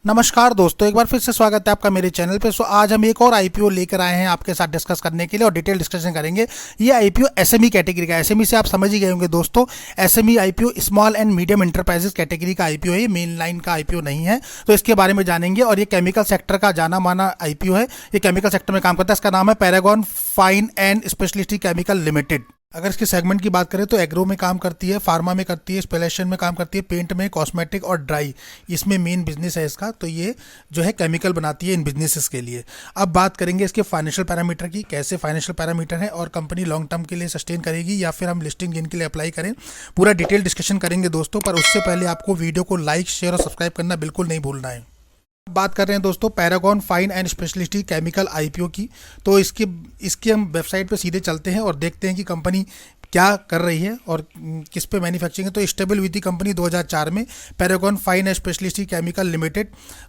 नमस्कार दोस्तों, एक बार फिर से स्वागत है आपका मेरे चैनल पे। सो आज हम एक और आईपीओ लेकर आए हैं आपके साथ डिस्कस करने के लिए और डिटेल डिस्कशन करेंगे। ये आईपीओ एसएमई कैटेगरी का, एसएमई से आप समझ ही गए होंगे दोस्तों। SME IPO small and medium enterprises category का आईपीओ है, ये मेन लाइन का आईपीओ नहीं है। तो इसके बारे में जानेंगे। और ये केमिकल सेक्टर का जाना माना आईपीओ है, ये केमिकल सेक्टर में काम करता है। इसका नाम है Paragon fine and speciality chemical limited. अगर इसके सेगमेंट की बात करें तो एग्रो में काम करती है, फार्मा में करती है, स्पेलेशन में काम करती है, पेंट में, कॉस्मेटिक और ड्राई, इसमें मेन बिजनेस है इसका। तो ये जो है केमिकल बनाती है इन बिजनेसेस के लिए। अब बात करेंगे इसके फाइनेंशियल पैरामीटर की, कैसे फाइनेंशियल पैरामीटर है और कंपनी लॉन्ग टर्म के लिए सस्टेन करेगी या फिर हम लिस्टिंग जिनके लिए अप्लाई करें, पूरा डिटेल डिस्कशन करेंगे दोस्तों। पर उससे पहले आपको वीडियो को लाइक, शेयर और सब्सक्राइब करना बिल्कुल नहीं भूलना है। बात कर रहे हैं दोस्तों Paragon fine and speciality chemical IPO की। तो इसकी हम वेबसाइट पे सीधे चलते हैं और देखते हैं कि कंपनी क्या कर रही है और किस पे मैन्युफैक्चरिंग है। तो स्टेबल हुई थी कंपनी 2004 में, Paragon fine and speciality chemical limited.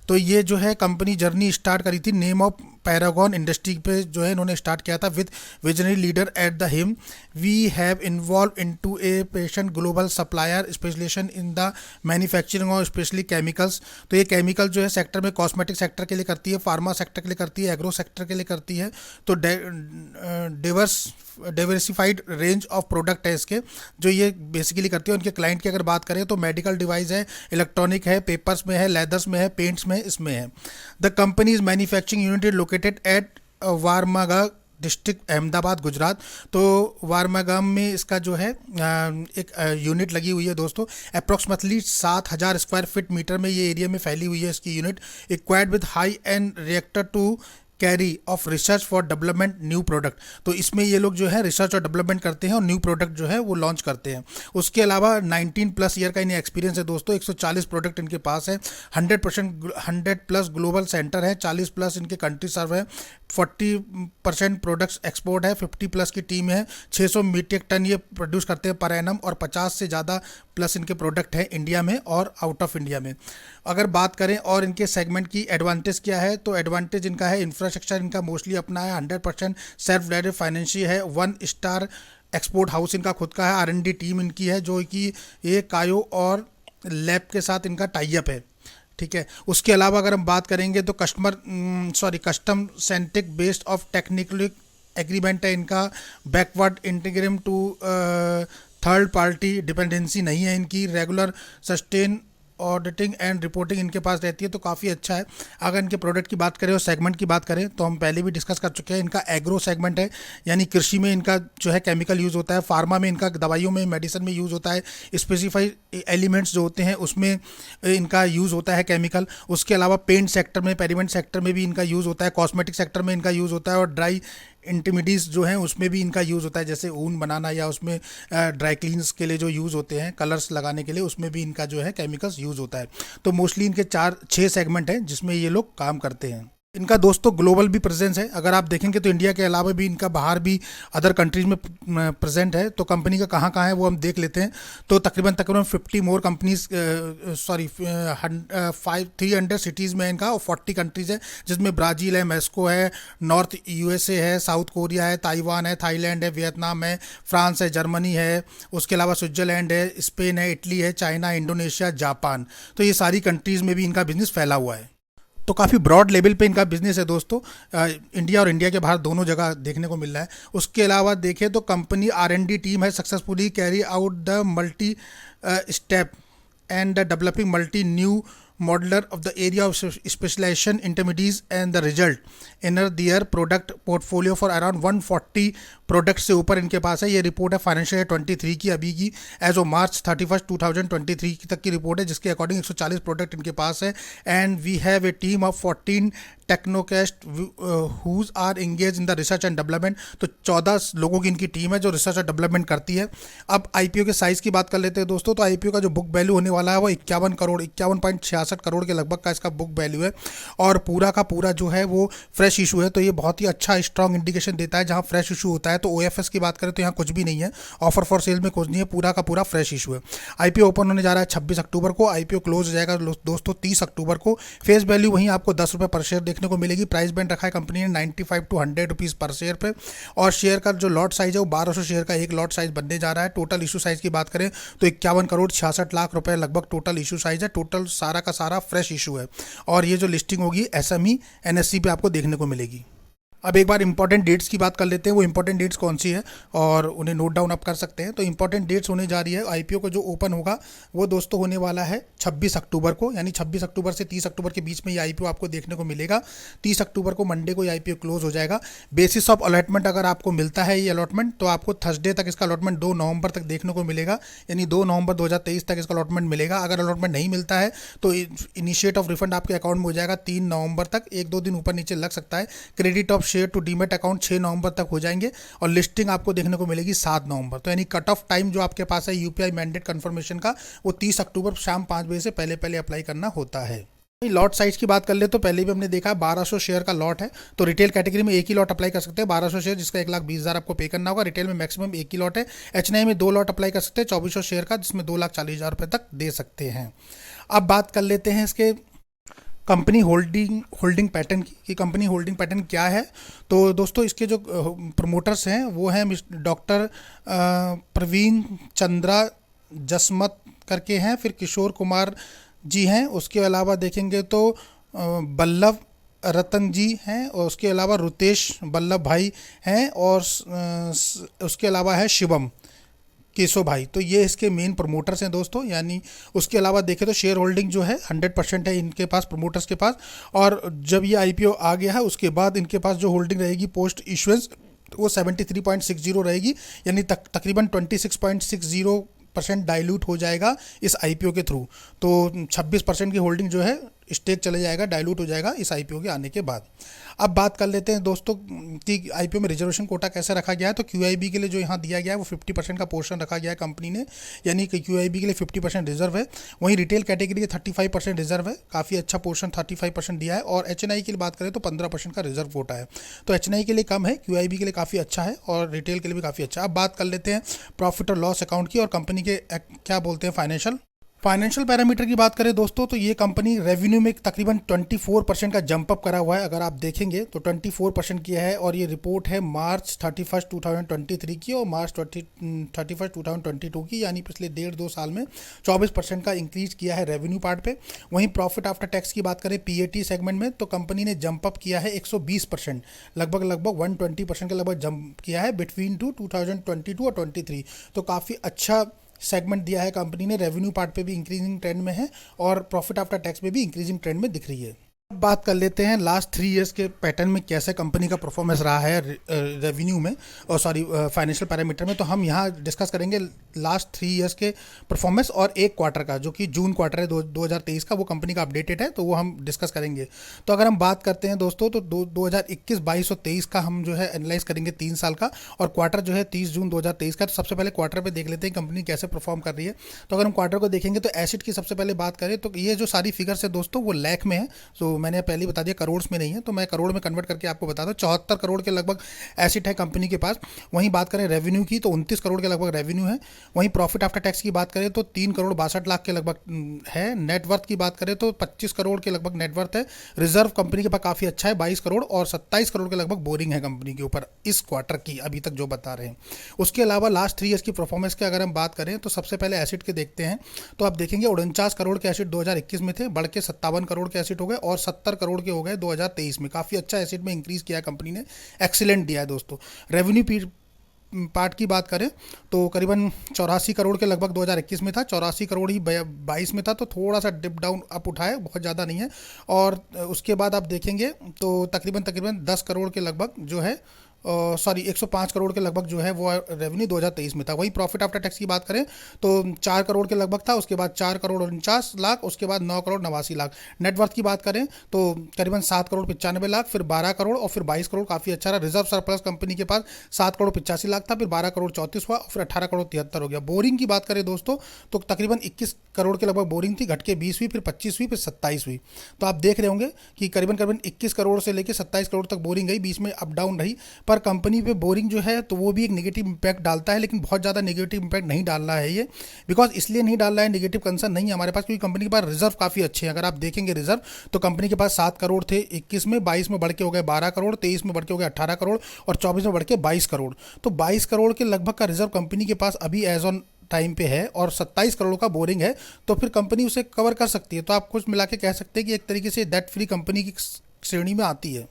तो ये जो है कंपनी जर्नी स्टार्ट करी थी नेम ऑफ पैरागॉन इंडस्ट्री पे जो है इन्होंने स्टार्ट किया था with visionary leader at the helm. We have involve into a patient global supplier specialization in the manufacturing और स्पेशली केमिकल्स। तो ये केमिकल जो है सेक्टर में कॉस्मेटिक सेक्टर के लिए करती है, फार्मा सेक्टर के लिए करती है, एग्रो सेक्टर के लिए करती है। तो डाइवर्सिफाइड रेंज ऑफ प्रोडक्ट है इसके जो ये बेसिकली करती है। उनके क्लाइंट की अगर बात करें तो मेडिकल डिवाइस है, इलेक्ट्रॉनिक है, पेपर्स में है, लेदर्स में है, पेंट्स में इसमें है। The company is manufacturing unit located at Viramgam district, Ahmedabad, Gujarat. तो वारमागाम में इसका जो है एक यूनिट लगी हुई है दोस्तों। अप्रॉक्सीमेटली 7000 स्क्वायर फीट मीटर में ये एरिया में फैली हुई है इसकी unit. Equipped with high end reactor to carry of research for development new product. तो इसमें ये लोग जो है रिसर्च और डेवलपमेंट करते हैं और न्यू प्रोडक्ट जो है वो लॉन्च करते हैं। उसके अलावा 19 प्लस ईयर का इन्हें एक्सपीरियंस है दोस्तों। 140 प्रोडक्ट इनके पास है, 100 प्लस ग्लोबल सेंटर है, 40 प्लस इनके कंट्री सर्व है, 40% प्रोडक्ट्स एक्सपोर्ट है, 50 प्लस की टीम है, 600 मीट्रिक टन ये प्रोड्यूस करते हैं पर एनम और 50 से ज़्यादा प्लस इनके प्रोडक्ट हैं इंडिया में और आउट ऑफ इंडिया में। अगर बात करें और इनके सेगमेंट की एडवांटेज क्या है, तो एडवांटेज इनका है इंफ्रास्ट्रक्चर इनका मोस्टली अपना है, 100% सेल्फ डायरेक्ट फाइनेंशियल है, 1 स्टार एक्सपोर्ट हाउस इनका खुद का है, R&D टीम इनकी है जो कि ये कायो और लैब के साथ इनका टाई अप है, ठीक है। उसके अलावा अगर हम बात करेंगे तो custom centric based of technical agreement है इनका, backward integration to third party dependency नहीं है इनकी, regular sustain auditing and reporting इनके पास रहती है। तो काफ़ी अच्छा है। अगर इनके प्रोडक्ट की बात करें और सेगमेंट की बात करें तो हम पहले भी डिस्कस कर चुके हैं, इनका एग्रो सेगमेंट है, यानी कृषि में इनका जो है केमिकल यूज़ होता है, फार्मा में इनका दवाइयों में, मेडिसिन में यूज़ होता है, स्पेसिफाइड एलिमेंट्स जो होते हैं उसमें इनका यूज़ होता है केमिकल। उसके अलावा पेंट सेक्टर में, पेरीमेंट सेक्टर में भी इनका यूज़ होता है, कॉस्मेटिक सेक्टर में इनका यूज़ होता है और ड्राई इंटरमीडिएट्स जो हैं उसमें भी इनका यूज़ होता है, जैसे ऊन बनाना या उसमें ड्राई क्लीन्स के लिए जो यूज़ होते हैं, कलर्स लगाने के लिए, उसमें भी इनका जो है केमिकल्स यूज़ होता है। तो मोस्टली इनके 4-6 सेगमेंट हैं जिसमें ये लोग काम करते हैं। इनका दोस्तों ग्लोबल भी प्रेजेंस है। अगर आप देखेंगे तो इंडिया के अलावा भी इनका बाहर भी अदर कंट्रीज में प्रेजेंट है। तो कंपनी का कहाँ कहाँ है वो हम देख लेते हैं। तो तकरीबन 50 मोर कंपनीज 300 सिटीज़ में इनका और 40 कंट्रीज़ है, जिसमें ब्राज़ील है, मेक्सिको है, नॉर्थ USA है, साउथ कोरिया है, ताइवान है, थाईलैंड है, वियतनाम है, फ्रांस है, जर्मनी है, उसके अलावा स्विट्ज़रलैंड है, स्पेन है, इटली है, चाइना, इंडोनेशिया, जापान। तो ये सारी कंट्रीज़ में भी इनका बिजनेस फैला हुआ है। तो काफ़ी ब्रॉड लेवल पे इनका बिजनेस है दोस्तों। इंडिया और इंडिया के बाहर दोनों जगह देखने को मिल रहा है। उसके अलावा देखें तो कंपनी R&D टीम है, successfully carry out the multi step and the developing multi new modular of the area of specialization intermediates and the result in their product portfolio for around 140 product से ऊपर इनके पास है। ये report है financial year 23 की, अभी की एज ऑफ मार्च 31, 2023 तक की रिपोर्ट है, जिसके अकॉर्डिंग 140 प्रोडक्ट इनके पास है। And we have a team of 14 technocrats who are engage in the research and development. तो 14 लोगों की इनकी टीम है जो रिसर्च और डेवलपमेंट करती है। अब आईपीओ के साइज़ की बात कर लेते हैं दोस्तों। तो आईपीओ का जो बुक वैल्यू होने वाला है वो 51.66 करोड़ के लगभग का इसका बुक वैल्यू है और पूरा का पूरा जो है वो फ्रेश इशू है। तो ये बहुत ही अच्छा स्ट्रॉन्ग इंडिकेशन देता है। जहाँ फ्रेश इशू होता है है। तो OFS की बात करें तो यहाँ कुछ भी नहीं है, ऑफर फॉर सेल में कुछ नहीं है, पूरा का पूरा फ्रेश इशू है। IPO ओपन होने जा रहा है 26 अक्टूबर को, IPO क्लोज हो जाएगा दोस्तों 30 अक्टूबर को। फेस वैल्यू वहीं आपको 10 रुपये पर शेयर देखने को मिलेगी। प्राइस बैंड रखा है कंपनी ने 95 to 100 रुपीज़ पर शेयर पे, और शेयर का जो लॉट साइज है वो 1200 शेयर का एक लॉट साइज बनने जा रहा है। टोटल इशू साइज की बात करें तो 51 करोड़ 66 लाख रुपए लगभग टोटल इशू साइज है। टोटल सारा का सारा फ्रेश इशू है, और ये जो लिस्टिंग होगी SME NSE पे आपको देखने को मिलेगी। अब एक बार इंपॉर्टेंट डेट्स की बात कर लेते हैं, वो इंपॉर्टेंट डेट्स कौन सी है और उन्हें नोट डाउन आप कर सकते हैं। तो इंपॉर्टेंट डेट्स होने जा रही है, IPO को जो ओपन होगा वो दोस्तों होने वाला है 26 अक्टूबर को, यानी 26 अक्टूबर से 30 अक्टूबर के बीच में ये IPO आपको देखने को मिलेगा। 30 अक्टूबर को मंडे को ये IPO क्लोज हो जाएगा। बेसिस ऑफ अलॉटमेंट अगर आपको मिलता है ये अलॉटमेंट, तो आपको थर्सडे तक इसका अलॉटमेंट 2 नवंबर तक देखने को मिलेगा, यानी 2 नवंबर 2023 तक इसका अलॉटमेंट मिलेगा। अगर अलॉटमेंट नहीं मिलता है तो इनिशिएट ऑफ रिफंड आपके अकाउंट में हो जाएगा 3 नवंबर तक, 1-2 दिन ऊपर नीचे लग सकता है। Credit of share to demat account 6 नवंबर तक हो जाएंगे, और लिस्टिंग आपको देखने को मिलेगी 7 नवंबर। तो यानी कट ऑफ टाइम जो आपके पास है UPI मैंडेट कंफर्मेशन का, वो 30 अक्टूबर शाम 5 बजे से पहले पहले अप्लाई करना होता है। लॉट साइज की बात कर ले तो पहले भी हमने देखा 1200 शेयर का लॉट है, तो रिटेल कैटेगरी में एक ही लॉट अप्लाई कर सकते हैं 1200 शेयर, जिसका 1,20,000 आपको पे करना होगा। रिटेल में मैक्सिमम एक ही लॉट है। HNI में 2 लॉट अप्लाई कर सकते हैं 2400 शेयर का, जिसमें 2,40,000 रुपये तक दे सकते हैं। अब बात कर लेते हैं इसके कंपनी होल्डिंग पैटर्न की कंपनी होल्डिंग पैटर्न क्या है। तो दोस्तों इसके जो प्रमोटर्स हैं वो हैं डॉक्टर प्रवीण चंद्रा जसमत करके हैं, फिर किशोर कुमार जी हैं, उसके अलावा देखेंगे तो बल्लभ रतन जी हैं, और उसके अलावा रुतेश बल्लभ भाई हैं, और उसके अलावा है शिवम केशव भाई। तो ये इसके मेन प्रमोटर्स हैं दोस्तों। यानी उसके अलावा देखें तो शेयर होल्डिंग जो है 100% है इनके पास, प्रमोटर्स के पास। और जब ये IPO आ गया है उसके बाद इनके पास जो होल्डिंग रहेगी पोस्ट इशुएंस वो 73.60 रहेगी, यानी तकरीबन 26.60% डाइल्यूट हो जाएगा इस IPO के थ्रू। तो 26% की होल्डिंग जो है स्टेक चले जाएगा, डाइल्यूट हो जाएगा इस IPO के आने के बाद। अब बात कर लेते हैं दोस्तों कि IPO में रिजर्वेशन कोटा कैसे रखा गया है। तो QIB के लिए जो यहाँ दिया गया है वो 50% का पोर्शन रखा गया है कंपनी ने, यानी कि QIB के लिए 50% रिजर्व है। वहीं रिटेल कैटेगरी के 35% रिजर्व है, काफ़ी अच्छा पोर्शन 35% दिया है। और HNI की बात करें तो 15% का रिजर्व कोटा है। तो HNI के लिए कम है, QIB के लिए काफ़ी अच्छा है, और रिटेल के लिए भी काफ़ी अच्छा है। अब बात कर लेते हैं प्रॉफिट और लॉस अकाउंट की, और कंपनी के क्या बोलते हैं फाइनेंशियल पैरामीटर की बात करें दोस्तों, तो ये कंपनी रेवेन्यू में तकरीबन 24% का जंप अप करा हुआ है। अगर आप देखेंगे तो 24% किया है, और ये रिपोर्ट है मार्च 31, 2023 की और मार्च 31, 2022 की, यानी पिछले 1.5-2 साल में 24% का इंक्रीज किया है रेवेन्यू पार्ट पे। वहीं प्रॉफिट आफ्टर टैक्स की बात करें PAT सेगमेंट में, तो कंपनी ने जंप अप किया है 120%, लगभग 120% का लगभग जंप किया है बिटवीन 2022 और 23। तो काफ़ी अच्छा सेगमेंट दिया है कंपनी ने। रेवेन्यू पार्ट पे भी इंक्रीजिंग ट्रेंड में है, और प्रॉफिट आफ्टर टैक्स में भी इंक्रीजिंग ट्रेंड में दिख रही है। अब बात कर लेते हैं लास्ट 3 ईयर्स के पैटर्न में कैसे कंपनी का परफॉर्मेंस रहा है रेवेन्यू में, और फाइनेंशियल पैरामीटर में। तो हम यहाँ डिस्कस करेंगे लास्ट 3 ईयर्स के परफॉर्मेंस और एक क्वार्टर का, जो कि जून क्वार्टर है 2023 का, वो कंपनी का अपडेटेड है, तो वो हम डिस्कस करेंगे। तो अगर हम बात करते हैं दोस्तों तो 2021, 22 और 23 का हम जो है एनालाइज करेंगे 3 साल का, और क्वार्टर जो है 30 जून 2023 का। तो सबसे पहले क्वार्टर पे देख लेते हैं कंपनी कैसे परफॉर्म कर रही है। तो अगर हम क्वार्टर को देखेंगे तो एसिड की सबसे पहले बात करें तो ये जो सारी फिगर्स है दोस्तों वो लाख में है। तो मैंने पहले ही बता दिया करोड़ में नहीं है, तो मैं करोड़ में कन्वर्ट करके आपको बता दूं। 74 करोड़ के लगभग एसेट है कंपनी के पास। वहीं बात करें रेवेन्यू की तो 29 करोड़ के लगभग रेवेन्यू है। वहीं प्रॉफिट आफ्टर टैक्स की बात करें तो 3 करोड़ 62 लाख के लगभग है। नेटवर्थ की बात करें तो 25 करोड़ के लगभग नेटवर्थ है। रिजर्व कंपनी के पास काफ़ी अच्छा है 22 करोड़, और 27 करोड़ के लगभग बोरिंग है कंपनी के ऊपर इस क्वार्टर की अभी तक जो बता रहे हैं। उसके अलावा लास्ट 3 ईयर्स की परफॉर्मेंस के अगर हम बात करें तो सबसे पहले एसिड के देखते हैं। तो आप देखेंगे 49 करोड़ के एसिड 2021 में थे, बढ़ के 57 करोड़ के एसिड हो गए, और 70 करोड़ के हो गए 2023 में। काफ़ी अच्छा एसिड में इंक्रीज किया है कंपनी ने, एक्सीलेंट दिया है दोस्तों। रेवेन्यू पार्ट की बात करें तो करीबन 84 करोड़ के लगभग 2021 में था, 84 करोड़ ही 22 में था, तो थोड़ा सा डिप डाउन अप उठा है, बहुत ज़्यादा नहीं है। और उसके बाद आप देखेंगे तो तकरीबन 10 करोड़ के लगभग जो है 105 करोड़ के लगभग जो है वो रेवेन्यू 2023 में था। वही प्रॉफिट आफ्टर टैक्स की बात करें तो 4 करोड़ के लगभग था, उसके बाद 4 करोड़ 49 लाख, उसके बाद 9 करोड़ 89 लाख। नेटवर्थ की बात करें तो करीबन 7 करोड़ 95 लाख, फिर 12 करोड़ और फिर 22 करोड़, काफ़ी अच्छा रहा। रिजर्व सरप्लस कंपनी के पास 7 करोड़ 85 लाख था, फिर 12 करोड़ 34 हुआ, फिर 18 करोड़ 73 हो गया। बोरिंग की बात करें दोस्तों तो तकरीबन 21 करोड़ के लगभग बोरिंग थी, घट के 20 हुई, फिर 25 हुई, फिर 27 हुई। तो आप देख रहे होंगे कि करीबन 21 करोड़ से लेकर 27 करोड़ तक बोरिंग गई, बीच में अप डाउन रही। पर पर कंपनी पे बोरिंग जो है तो वो भी एक नेगेटिव इम्पैक्ट डालता है, लेकिन बहुत ज़्यादा नेगेटिव इम्पैक्ट नहीं डाल रहा है ये। बिकॉज इसलिए नहीं डाल रहा है, नेगेटिव कंसर्न नहीं है हमारे पास, क्योंकि कंपनी के पास रिजर्व काफ़ी अच्छे हैं। अगर आप देखेंगे रिजर्व तो कंपनी के पास 7 करोड़ थे 21 में, 22 में बढ़ के हो गए 12 करोड़, 23 में बढ़ के हो गए 18 करोड़ और 24 में बढ़ के 22 करोड़। तो 22 करोड़ के लगभग का रिजर्व कंपनी के पास अभी एज ऑन टाइम पे है और 27 करोड़ का बोरिंग है, तो फिर कंपनी उसे कवर कर सकती है। तो आप कुछ मिला के कह सकते हैं कि एक तरीके से डेट फ्री कंपनी की श्रेणी में आती है।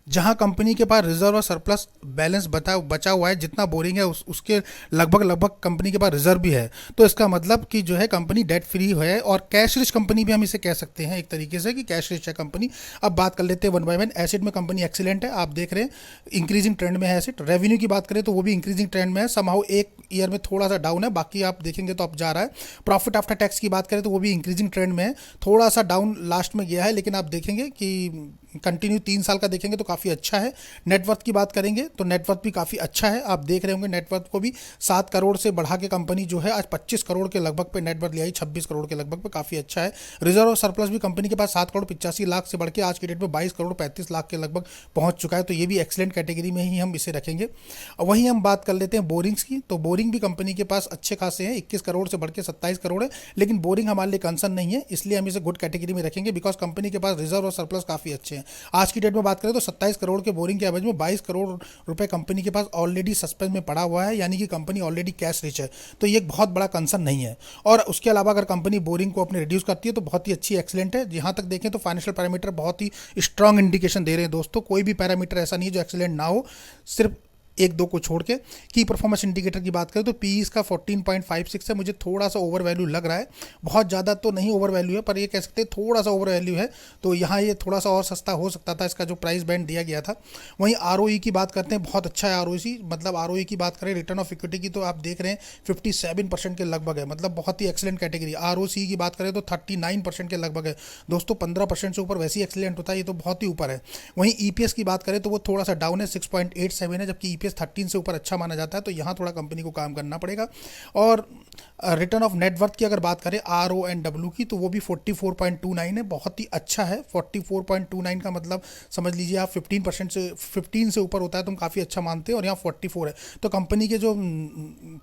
जहां कंपनी के पास रिजर्व और सरप्लस बैलेंस बचा हुआ है, जितना बोरिंग है उसके लगभग कंपनी के पास रिजर्व भी है, तो इसका मतलब कि जो है कंपनी डेट फ्री है और कैश रिच कंपनी भी हम इसे कह सकते हैं एक तरीके से कि कैश रिच है कंपनी। अब बात कर लेते हैं वन बाय वन। एसेट में कंपनी एक्सीलेंट है, आप देख रहे हैं इंक्रीजिंग ट्रेंड में है एसेट। रेवेन्यू की बात करें तो वो भी इंक्रीजिंग ट्रेंड में है, समहाउ एक ईयर में थोड़ा सा डाउन है, बाकी आप देखेंगे तो अब जा रहा है। प्रॉफिट आफ्टर टैक्स की बात करें तो वो भी इंक्रीजिंग ट्रेंड में है, थोड़ा सा डाउन लास्ट में गया है, लेकिन आप देखेंगे कि कंटिन्यू 3 साल का देखेंगे तो काफ़ी अच्छा है। नेटवर्थ की बात करेंगे तो नेटवर्थ भी काफ़ी अच्छा है, आप देख रहे होंगे नेटवर्थ को भी 7 करोड़ से बढ़ा के कंपनी जो है आज 25 करोड़ के लगभग पे नेटवर्थ ले आई, 26 करोड़ के लगभग पे, काफ़ी अच्छा है। रिजर्व और सरप्लस भी कंपनी के पास 7 करोड़ 85 लाख से बढ़ के आज के डेट में 22 करोड़ 35 लाख के लगभग पहुंच चुका है, तो ये भी एक्सीलेंट कैटेगरी में ही हम इसे रखेंगे। वहीं हम बात कर लेते हैं बोरिंग्स की, तो बोरिंग भी कंपनी के पास अच्छे खासे हैं, 21 करोड़ से बढ़ के 27 करोड़ है, लेकिन बोरिंग हमारे लिए कंसर्न नहीं है, इसलिए हम इसे गुड कैटेगरी में रखेंगे बिकॉज कंपनी के पास रिजर्व और सरप्लस काफ़ी अच्छे हैं। आज की डेट में बात करें तो 27 करोड़ के बोरिंग के एवरेज में 22 करोड़ रुपए कंपनी के पास ऑलरेडी सस्पेंस में पड़ा हुआ है, यानी कि कंपनी ऑलरेडी कैश रिच है, तो ये एक बहुत बड़ा कंसर्न नहीं है। और उसके अलावा अगर कंपनी बोरिंग को अपने रिड्यूस करती है तो बहुत ही अच्छी एक्सीलेंट है। यहाँ तक देखें तो फाइनेंशियल पैरामीटर बहुत ही स्ट्रांग इंडिकेशन दे रहे हैं दोस्तों, कोई भी पैरामीटर ऐसा नहीं है जो एक्सीलेंट ना हो, सिर्फ एक दो को छोड़ के। की परफॉर्मेंस इंडिकेटर की बात करें तो पी इसका 14.56 है, मुझे थोड़ा सा ओवर वैल्यू लग रहा है, बहुत ज़्यादा तो नहीं ओवर वैल्यू है, पर ये कह सकते हैं थोड़ा सा ओवर वैल्यू है, तो यहाँ ये थोड़ा सा और सस्ता हो सकता था, इसका जो प्राइस बैंड दिया गया था। वहीं आरओई की बात करते हैं, बहुत अच्छा है आरओई, मतलब आरओई की बात करें रिटर्न ऑफ इक्विटी की तो आप देख रहे हैं 57% के लगभग है, मतलब बहुत ही एक्सीलेंट कैटेगरी। आरओसी की बात करें तो 39% के लगभग है दोस्तों, 15% से ऊपर वैसे ही एक्सीलेंट होता है, ये तो बहुत ही ऊपर है। वहीं ईपीएस की बात करें तो वो थोड़ा सा डाउन है, 6.87 है, जबकि ईपीएस 13 से ऊपर अच्छा माना जाता है, तो यहाँ थोड़ा कंपनी को काम करना पड़ेगा। और रिटर्न ऑफ नेटवर्थ की अगर बात करें आरओ एंड डब्ल्यू की तो वो भी 44.29 है, बहुत ही अच्छा है। 44.29 का मतलब समझ लीजिए आप 15 से ऊपर होता है तो हम काफ़ी अच्छा मानते हैं, और यहाँ 44 है, तो कंपनी के जो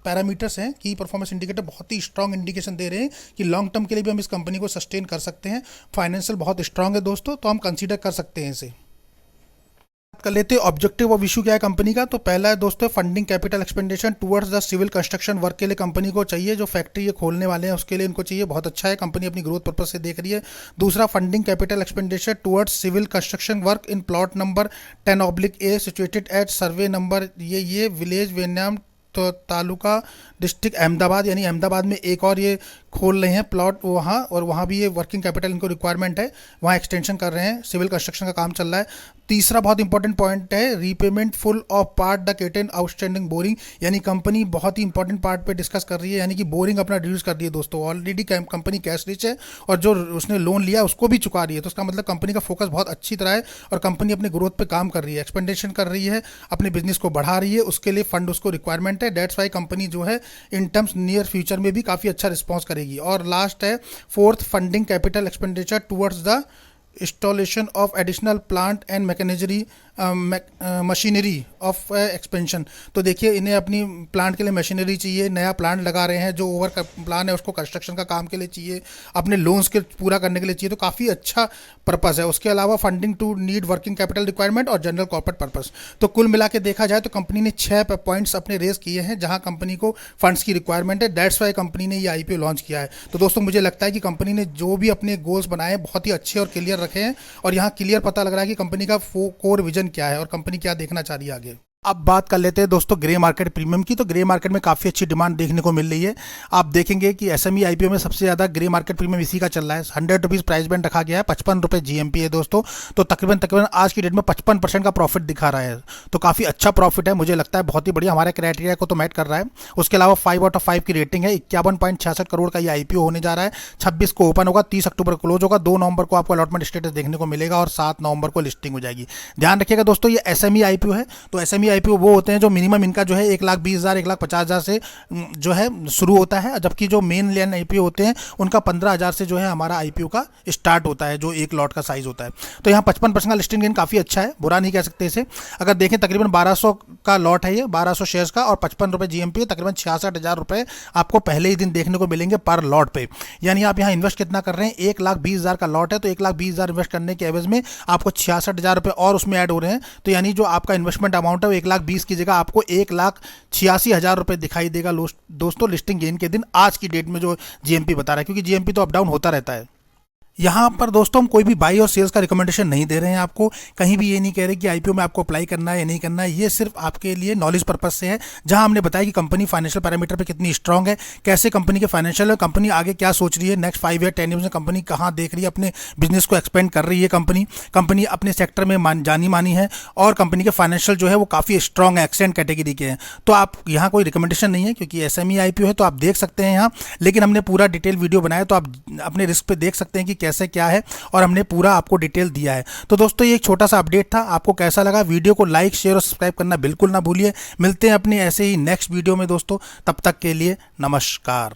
पैरामीटर्स हैं की परफॉर्मेंस इंडिकेटर बहुत ही स्ट्रॉन्ग इंडिकेशन दे रहे हैं कि लॉन्ग टर्म के लिए भी हम इस कंपनी को सस्टेन कर सकते हैं। फाइनेंशियल बहुत स्ट्रॉन्ग है दोस्तों, तो हम कंसीडर कर सकते हैं इसे। कर लेते हैं ऑब्जेक्टिव ऑफ इशू क्या है कंपनी का, तो पहला है दोस्तों funding capital expenditure towards the civil construction work के लिए कंपनी को चाहिए, जो फैक्ट्री ये खोलने वाले हैं उसके लिए इनको चाहिए, बहुत अच्छा है, कंपनी अपनी ग्रोथ पर्पज से देख रही है। दूसरा funding capital expenditure towards civil construction work in plot number 10/A situated at survey number ये विलेज वेन्याम तो तालुका डिस्ट्रिक्ट अहमदाबाद, यानी अहमदाबाद में एक और ये खोल रहे हैं प्लॉट वहाँ, और वहाँ भी ये वर्किंग कैपिटल इनको रिक्वायरमेंट है, वहाँ एक्सटेंशन कर रहे हैं, सिविल कंस्ट्रक्शन का काम चल रहा है। तीसरा बहुत इंपॉर्टेंट पॉइंट है repayment full of part the certain outstanding borrowing, यानी कंपनी बहुत ही इंपॉर्टेंट पार्ट पे डिस्कस कर रही है, यानी कि बोरिंग अपना रिड्यूस कर रही है दोस्तों। ऑलरेडी कंपनी कैश रिच है और जो उसने लोन लिया उसको भी चुका रही है, तो उसका मतलब कंपनी का फोकस बहुत अच्छी तरह है और कंपनी अपने ग्रोथ पे काम कर रही है, एक्सपेंडेशन कर रही है, अपने बिजनेस को बढ़ा रही है, उसके लिए फंड उसको रिक्वायरमेंट है। दैट्स वाई कंपनी जो है इन टर्म्स नियर फ्यूचर में भी काफ़ी अच्छा रिस्पॉन्स करेगी। और लास्ट है fourth funding capital expenditure towards the installation of additional plant and machinery machinery of expansion, तो देखिए इन्हें अपनी प्लांट के लिए मशीनरी चाहिए, नया प्लांट लगा रहे हैं, जो ओवर प्लान है उसको कंस्ट्रक्शन का काम के लिए चाहिए, अपने लोन्स के पूरा करने के लिए चाहिए, तो काफ़ी अच्छा पर्पस है। उसके अलावा funding to need working capital requirement और जनरल कॉर्पोरेट पर्पस, तो कुल मिला के देखा जाए तो कंपनी ने 6 पॉइंट्स अपने रेस किए हैं जहां कंपनी को फंड्स की रिक्वायरमेंट है, दैट्स वाई कंपनी ने ये आईपीओ लॉन्च किया है। तो दोस्तों मुझे लगता है कि कंपनी ने जो भी अपने गोल्स बनाए बहुत ही अच्छे और क्लियर रखे हैं, और यहाँ क्लियर पता लग रहा है कि कंपनी का कोर विजन क्या है और कंपनी क्या देखना चाह रही है आगे। अब बात कर लेते हैं दोस्तों ग्रे मार्केट प्रीमियम की, तो ग्रे मार्केट में काफ़ी अच्छी डिमांड देखने को मिल रही है। आप देखेंगे कि एसएमई आईपीओ में सबसे ज़्यादा ग्रे मार्केट प्रीमियम इसी का चल रहा है, 100 रुपीज़ प्राइस बैंड रखा गया है, 55 रुपये जीएमपी है दोस्तों, तो तकरीबन आज की डेट में 55% का प्रॉफिट दिखा रहा है, तो काफ़ी अच्छा प्रॉफिट है, मुझे लगता है बहुत ही बढ़िया, हमारे क्राइटेरिया को तो मैट कर रहा है। उसके अलावा 5/5 की रेटिंग है, 51.66 करोड़ का ये आईपीओ होने जा रहा है, 26 को ओपन होगा, 30 अक्टूबर को क्लोज होगा, 2 नवंबर को आपको अलॉटमेंट स्टेटस देखने को मिलेगा और 7 नवंबर को लिस्टिंग हो जाएगी। ध्यान रखिएगा दोस्तों ये एसएमई आईपीओ है, तो एसएमई एसएमई आईपीओ वो होते हैं जो मिनिमम इनका जो है 1,20,000 1,50,000 से जो है शुरू होता है, जबकि जो मेन लाइन आईपीओ होते हैं उनका 15,000 से जो है हमारा आईपीओ का स्टार्ट होता है, जो एक लॉट का साइज होता है। तो यहाँ 55% का लिस्टिंग गेन काफ़ी अच्छा है, बुरा नहीं कह सकते इसे। अगर देखें तकरीबन 1200 का लॉट है ये, 1200 शेयर्स का, और 55 रुपये जीएमपी, तकरीबन 66,000 रुपये आपको पहले ही दिन देखने को मिलेंगे पर लॉट पे। यानी आप यहाँ इन्वेस्ट कितना कर रहे हैं, 1,20,000 का लॉट है तो 1,20,000 इन्वेस्ट करने के एवज में आपको 66,000 रुपये और उसमें ऐड हो रहे हैं। तो यानी जो आपका इन्वेस्टमेंट अमाउंट है वो 1,20,000 की जगह आपको 1,86,000 रुपये दिखाई देगा दोस्तों लिस्टिंग गेन के दिन, आज की डेट में जो जीएमपी बता रहा है, क्योंकि जीएमपी तो अप डाउन होता रहता है। यहाँ पर दोस्तों हम कोई भी बाई और सेल्स का रिकमेंडेशन नहीं दे रहे हैं आपको, कहीं भी ये नहीं कह रहे कि आईपीओ में आपको अप्लाई करना है या नहीं करना है, ये सिर्फ आपके लिए नॉलेज पर्पस से है। जहाँ हमने बताया कि कंपनी फाइनेंशियल पैरामीटर पे कितनी स्ट्रांग है, कैसे कंपनी के फाइनेंशियल है, कंपनी आगे क्या सोच रही है, नेक्स्ट 5 ईयर 10 ईयर में कंपनी कहाँ देख रही है, अपने बिजनेस को एक्सपेंड कर रही है कंपनी अपने सेक्टर में जानी मानी है, और कंपनी के फाइनेंशियल जो है वो काफ़ी स्ट्रांग है, एक्सेलेंट कैटेगरी के हैं। तो आप यहाँ कोई रिकमेंडेशन नहीं है, क्योंकि एसएमई आईपीओ है तो आप देख सकते हैं यहाँ, लेकिन हमने पूरा डिटेल वीडियो बनाया तो आप अपने रिस्क पे देख सकते हैं कि कैसे क्या है, और हमने पूरा आपको डिटेल दिया है। तो दोस्तों ये एक छोटा सा अपडेट था, आपको कैसा लगा? वीडियो को लाइक शेयर और सब्सक्राइब करना बिल्कुल ना भूलिए। मिलते हैं अपने ऐसे ही नेक्स्ट वीडियो में दोस्तों, तब तक के लिए नमस्कार।